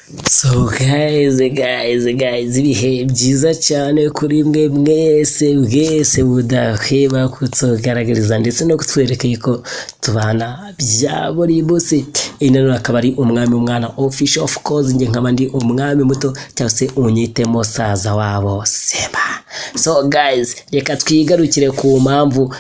So guys, ibihe byiza cyane kuri mwe mwese budahwema kutugaragariza ndetse no kutwereka ko tubana bya buri munsi. Ino akaba ari umwami umwana official, of course nge nkaba ndi umwami muto cyangwa se unyitemo saza wabo Seba. So guys, reka twigarukire ku mpamvu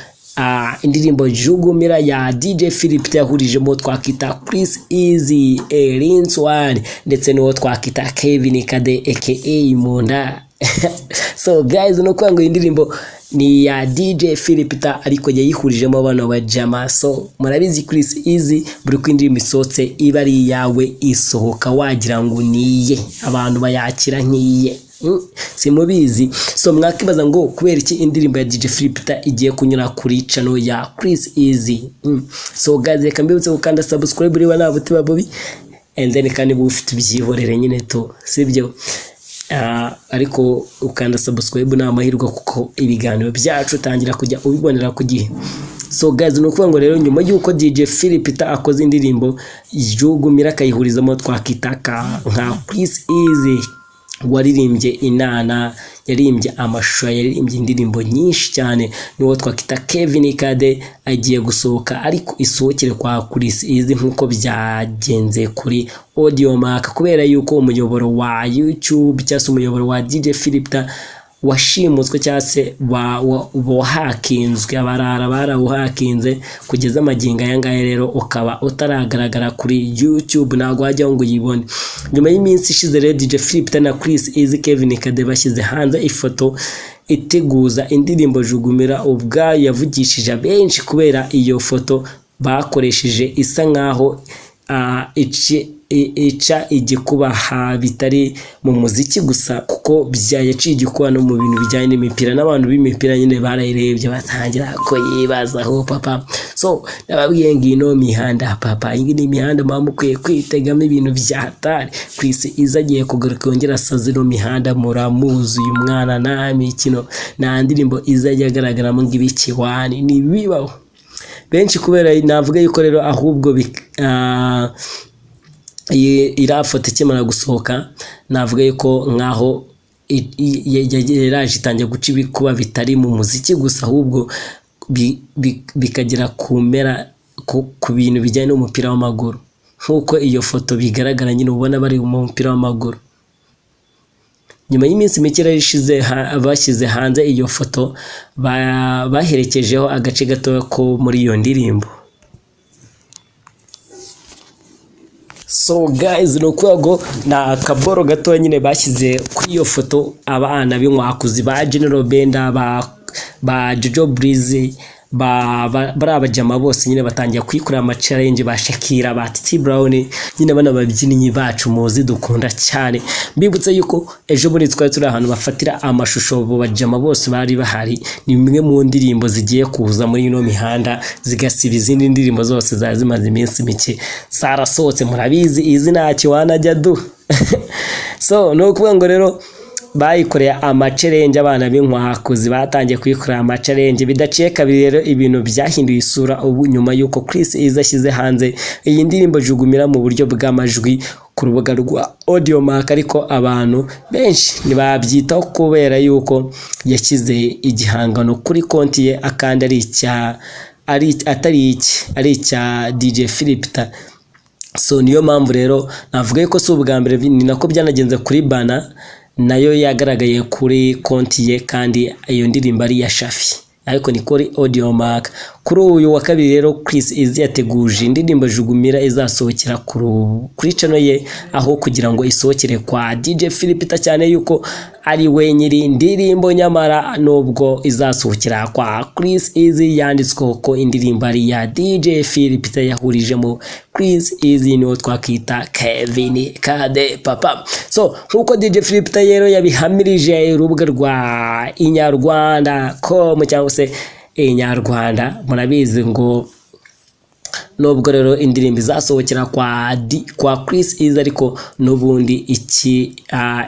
indirimbo Jugumla ya DJ Philip yahurijemo twakita Chris Eazy, Linswan ndetse n'uwo twakita Kevin Kade aka Munda. So guys, no kwanga indirimbo ni ya DJ Philip ariko yayihurijemo bano bajama. So murabizi Chris Eazy buri kwindirimbo isotse iba ari yawe isohoka wagira ngo niye abantu bayakira nkiye. Simubizi. So mwakibaza ngo kubera iki indirimbo ya DJ Philip igiye kunyura kuri channel ya Chris Eazy. So guys, reka mbibutse gukanda subscribe riba nabuti babobi and then kandi bufite byihorere nyine to sibyo. Ariko ukanda subscribe na amahirwe kuko ibiganiro byacu tangira kujya ubibonera ku gihe. So guys, no kuvuga ngo rero nyuma yuko DJ Philip akoze indirimbo Jugumla kayihurizamo twakitaka nka Chris Eazy waririmbye inana, yaririmbye amashusho, yaririmbye indirimbo nyinshi cyane, n'uwo twakita Kevin Kade agiye gusohoka ariko isohokere kwa Chris Eazy nkuko byagenze kuri Audiomack kubera yuko umuyoboro wa YouTube cyangwa umuyoboro wa DJ Philip washimuswe cyangwa se wahakinzwe, abarara barawuhakinze kugeza amaginga yangaya rero ukaba utaragaragara kuri YouTube ntago wajya ngo uyibone. Nyuma y'iminsi ishize rero DJ Philip na Chris Eazy Kevin Kade bashyize hanze ifoto iteguza indirimbo Jugumla ubwayo yavugishije benshi kubera iyo foto bakoresheje isa nkaho ica igikuba bitari mu muziki gusa kuko byayaciye igikuba no mu bintu bijyanye n'imipira, n'abantu b'imipira nyine barayirebye batangira ko yibazaho papa. So nababwiye ngino mihanda papa, iyi ni imihanda mamukwiye kwitegamo ibintu byatari. Chris Eazy agiye kugaruka yongera asaziro mihanda muramuzi uyu mwana na mikino na ndirimbo izajya agaragaramo ngibiki wani ni bibaho benshi kubera navuga yuko rero ahubwo irafoto ikimara gusohoka navuga yuko nkaho yaraje itangiye guca ibikuba bitari mu muziki gusa ahubwo bikagira kumera ku bintu bijyanye n'umupira w'amaguru nkuko iyo foto bigaragara nyine ubona bari mu mupira w'amaguru. Nyuma y'iminsi mike ishize bashyize hanze iyo foto baherekejeho agace gato ko muri iyo ndirimbo. So guys, no kwago na kaboro gato nyine bashyize kuri iyo foto abana b'inkwakuzi ba General Benda ba Jojo Breeze barabajama bose nyine batangiye kwikurira ama challenge ba Shakira ba Titi Brown nyine bana babyinnyi bacu muzi dukunda cyane. Mbibutse yuko ejo muri twari turi ahantu bafatira amashusho bo bajama bose bari bahari, ni bimwe mu ndirimbo zigiye kuza muri ino mihanda zigasiba izindi ndirimbo zose zazimaze iminsi mike sarasohotse murabizi izi ntacyo wanajya du. So no kuvuga ngo rero bayikoreye ama challenge abana b'inkwakuzi batangiye kwikorera ama challenge bidaciye kabiri rero ibintu byahinduye isura ubu nyuma yuko Chris Eazy ashyize hanze iyi ndirimbo Jugumla mu buryo bw'amajwi ku rubuga rwa Audiomack, ariko abantu benshi ntibabyitaho kubera yuko yashyize igihangano kuri konti ye akandi ari icya DJ Philip. So niyo mpamvu rero navuga yuko si ubwa mbere ni nako byanagenze kuri Bana nayo yagaragaye kuri konti ye kandi iyo ndirimbo ari ya Shafi ariko ni kuri Audiomack. Kuri uyu wa kabiri rero Chris Eazy yateguje indirimbo Jugumla izasohokera kuri channel ye aho kugira ngo isohokere kwa DJ Philip cyane yuko ari we nyiri indirimbo, nyamara nubwo izasohokera kwa Chris Eazy yanditswe ko indirimbo ari ya DJ Philip yahurijemo Chris Eazy niwo twakita Kevin Kade papa. So nkuko DJ Philip rero yabihamirije urubuga rwa inyarwanda.com cyangwa se inyarwanda, murabizi ngo nubwo rero indirimbo izasohokera kwa Chris Eazy ariko nubundi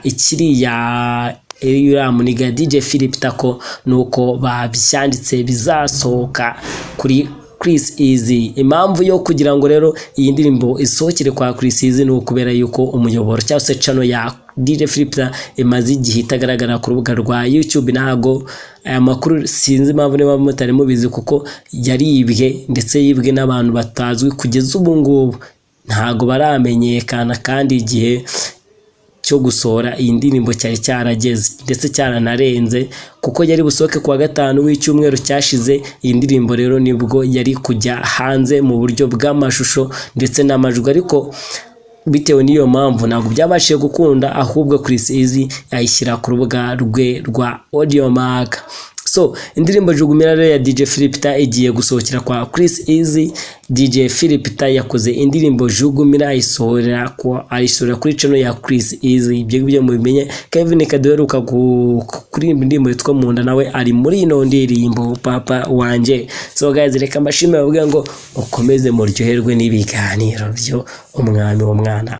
ikiri ya muniga DJ Philip ko nuko babyanditse bizasohoka kuri Chris Eazy. Impamvu yo kugira ngo rero iyi ndirimbo isohokere kwa Chris Eazy ni ukubera yuko umuyoboro cyangwa se channel ya DJ Flipta imaze igihe itagaragara ku rubuga rwa YouTube. Ntago aya makuru sinzi impamvu niba mutari mubizi kuko yaribwe ndetse yibwe n'abantu batazwi kugeza ubu ngubu, ntago baramenyekana kandi igihe cyo gusohora iyi ndirimbo cyari cyarageze ndetse cyaranarenze kuko yari busohoke kuwa gatanu w'icyumweru cyashize. Iyi ndirimbo rero nibwo yari kujya hanze mu buryo bw'amashusho ndetse n'amajwi, ariko bitewe n'iyo mpamvu ntabwo byabashije gukunda, ahubwo Chris Eazy ayishyira ku rubuga rwe rwa Audiomack. So indirimbo Jugumla rero ya DJ Flipta igiye gusohokera kwa Chris Eazy. DJ Flipta yakoze indirimbo Jugumla ayisohora kuri channel ya Chris Eazy. Ibyo ngibyo mubimenye. Kevin Kade heruka kuri indirimbo yitwa Munda, nawe ari muri ino ndirimbo papa wanje. So guys, reka mbashimire bavuga ngo ukomeze muryoherwe n'ibiganiro byo umwami w'umwana.